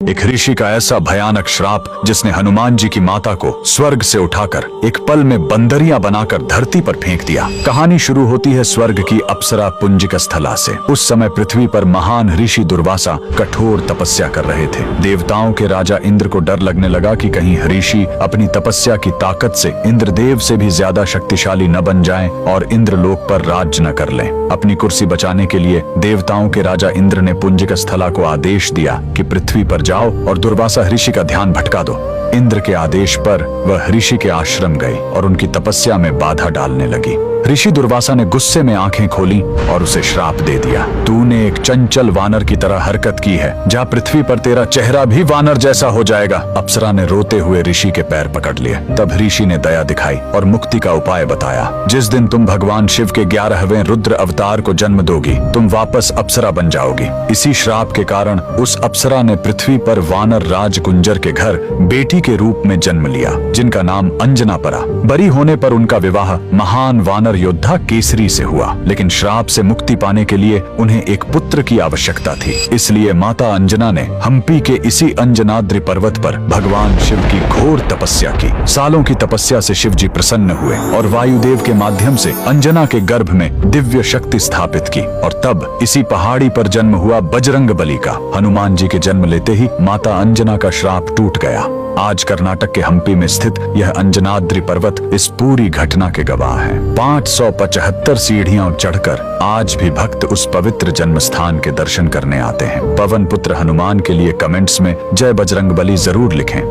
एक ऋषि का ऐसा भयानक श्राप जिसने हनुमान जी की माता को स्वर्ग से उठाकर एक पल में बंदरिया बनाकर धरती पर फेंक दिया। कहानी शुरू होती है स्वर्ग की अप्सरा पुंजिक स्थला से। उस समय पृथ्वी पर महान ऋषि दुर्वासा कठोर तपस्या कर रहे थे। देवताओं के राजा इंद्र को डर लगने लगा कि कहीं ऋषि अपनी तपस्या की ताकत से इंद्रदेव से भी ज्यादा शक्तिशाली न बन जाएं और इंद्रलोक पर राज न कर लें। अपनी कुर्सी बचाने के लिए देवताओं के राजा इंद्र ने पुंजिक स्थला को आदेश दिया कि पृथ्वी पर जाओ और दुर्वासा ऋषि का ध्यान भटका दो। इंद्र के आदेश पर वह ऋषि के आश्रम गई और उनकी तपस्या में बाधा डालने लगी। ऋषि दुर्वासा ने गुस्से में आंखें खोली और उसे श्राप दे दिया। तूने एक चंचल वानर की तरह हरकत की है, जा पृथ्वी पर तेरा चेहरा भी वानर जैसा हो जाएगा। अप्सरा ने रोते हुए ऋषि के पैर पकड़ लिए। तब ऋषि ने दया दिखाई और मुक्ति का उपाय बताया। जिस दिन तुम भगवान शिव के 11वें रुद्र अवतार को जन्म दोगी, तुम वापस अप्सरा बन जाओगी। इसी श्राप के कारण उस अप्सरा ने पृथ्वी पर वानर राज गुंजर के घर बेटी के रूप में जन्म लिया, जिनका नाम अंजना पड़ा। बरी होने पर उनका विवाह महान वानर योद्धा केसरी से हुआ, लेकिन श्राप से मुक्ति पाने के लिए उन्हें एक पुत्र की आवश्यकता थी। इसलिए माता अंजना ने हम्पी के इसी अंजनाद्रि पर्वत पर भगवान शिव की घोर तपस्या की। सालों की तपस्या से शिव जी प्रसन्न हुए और वायुदेव के माध्यम से अंजना के गर्भ में दिव्य शक्ति स्थापित की। और तब इसी पहाड़ी पर जन्म हुआ बजरंग बली का। हनुमान जी के जन्म लेते ही माता अंजना का श्राप टूट गया। आज कर्नाटक के हम्पी में स्थित यह अंजनाद्रि पर्वत इस पूरी घटना के गवाह है। 575 सीढ़ियां चढ़कर आज भी भक्त उस पवित्र जन्म स्थान के दर्शन करने आते हैं। पवन पुत्र हनुमान के लिए कमेंट्स में जय बजरंग बली जरूर लिखें।